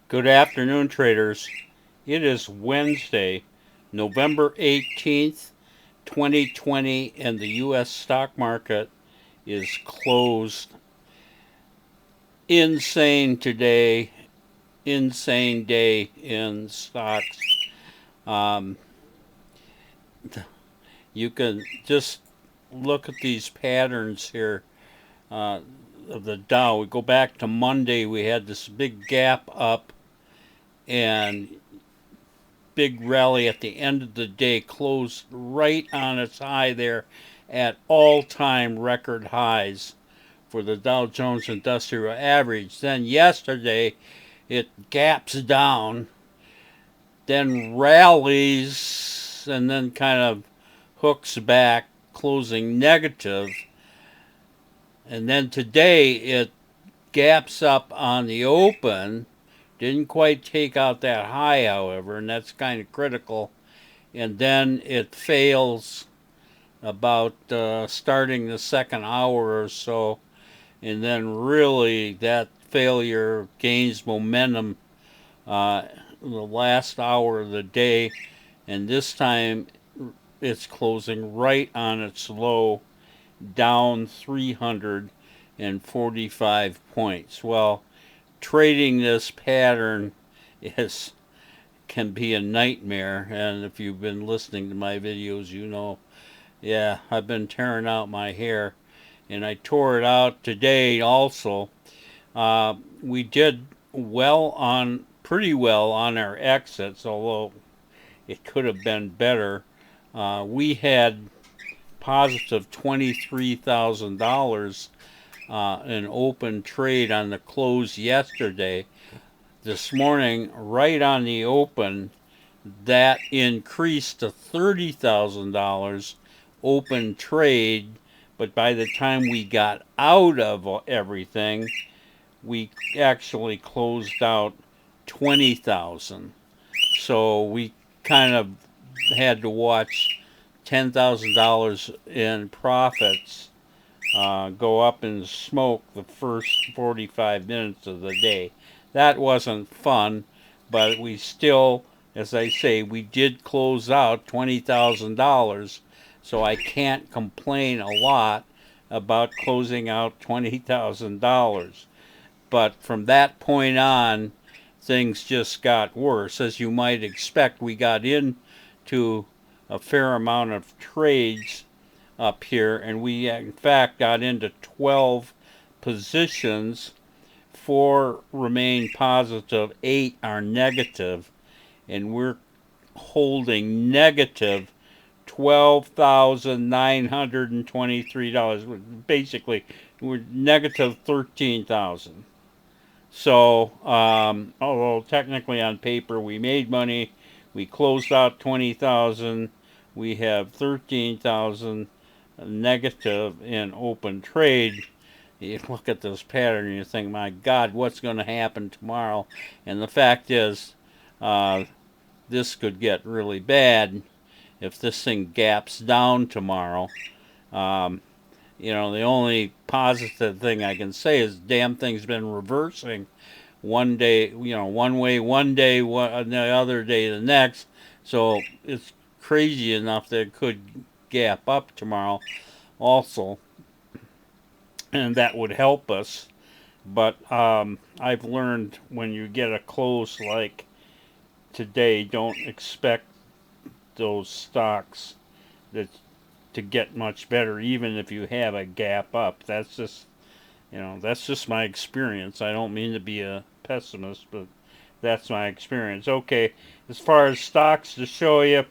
Good afternoon, traders. It is Wednesday, November 18th, 2020, and the U.S. stock market is closed. Insane today, insane day in stocks. Um, you can just look at these patterns here of the Dow. We go back to Monday, we had this big gap up and big rally at the end of the day, closed right on its high there at all-time record highs for the Dow Jones Industrial Average. Then yesterday it gaps down, then rallies, and then kind of hooks back, closing negative. And then today it gaps up on the open. Didn't quite take out that high, however, and that's kind of critical. And then it fails about starting the second hour or so, and then really that failure gains momentum uh, the last hour of the day, and this time it's closing right on its low, down 345 points. Well, trading this pattern is can be a nightmare, and if you've been listening to my videos, you know, yeah, I've been tearing out my hair, and I tore it out today also. We did pretty well on our exits, although it could have been better. We had positive $23,000 in open trade on the close yesterday. This morning, right on the open, that increased to $30,000 open trade, but by the time we got out of everything, we actually closed out 20,000. So we kind of had to watch $10,000 in profits go up in smoke the first 45 minutes of the day. That wasn't fun, but we still, as I say, we did close out $20,000, so I can't complain a lot about closing out $20,000. But from that point on, things just got worse. As you might expect, we got into a fair amount of trades up here, and we in fact got into 12 positions. Four remain positive, eight are negative, and we're holding negative $12,923. Basically, we're negative 13,000. So, although technically on paper we made money, we closed out 20,000. We have 13,000 negative in open trade. You look at this pattern and you think, my God, what's going to happen tomorrow? And the fact is, uh, this could get really bad if this thing gaps down tomorrow. Um, the only positive thing I can say is damn thing's been reversing one day, one way one day, the other day the next. So it's crazy enough that it could gap up tomorrow also, and that would help us. But I've learned when you get a close like today, don't expect those stocks that to get much better, even if you have a gap up. That's just my experience. I don't mean to be a pessimist, but that's my experience. Okay, as far as stocks to show you,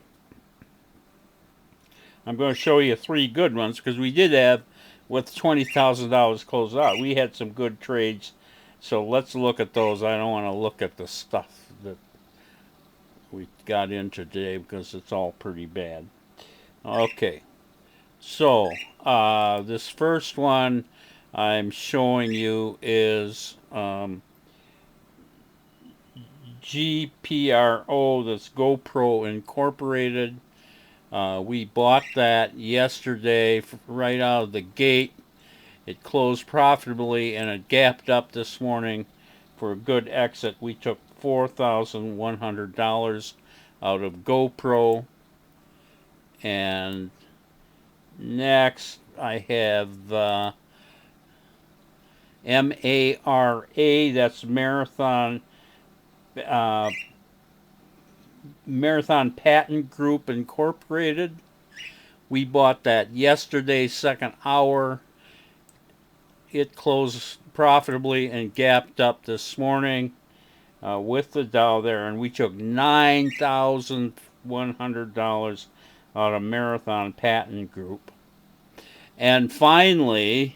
I'm going to show you three good ones because we did have, with $20,000 closed out, we had some good trades. So let's look at those. I don't want to look at the stuff that we got into today because it's all pretty bad. Okay, so this first one I'm showing you is GPRO, that's GoPro Incorporated. We bought that yesterday right out of the gate. It closed profitably and it gapped up this morning for a good exit. We took $4,100 out of GoPro. And next I have MARA, that's Marathon Patent Group Incorporated. We bought that yesterday, second hour. It closed profitably and gapped up this morning with the Dow there, and we took $9,100 out of Marathon Patent Group. And finally,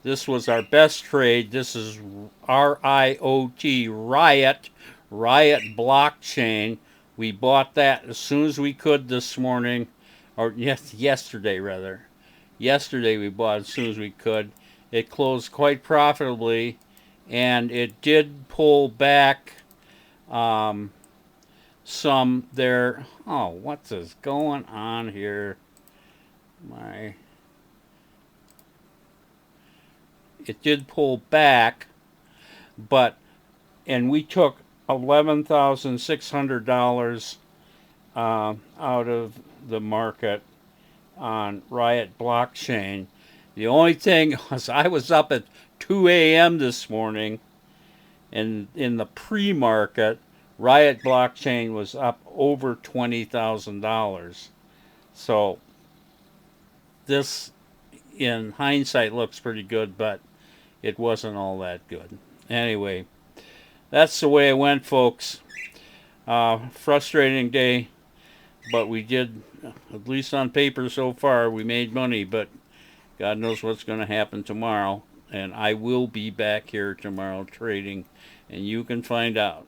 this was our best trade. This is RIOT, Riot Blockchain. We bought that as soon as we could this morning, or yesterday rather. Yesterday we bought as soon as we could. It closed quite profitably, and it did pull back some there. Oh, what's this going on here? It did pull back, and we took $11,600 out of the market on Riot Blockchain. The only thing was I was up at 2 a.m. this morning, and in the pre-market, Riot Blockchain was up over $20,000. So this, in hindsight, looks pretty good, but it wasn't all that good. Anyway, that's the way it went, folks. Frustrating day, but we did, at least on paper so far, we made money, but God knows what's going to happen tomorrow. And I will be back here tomorrow trading, and you can find out.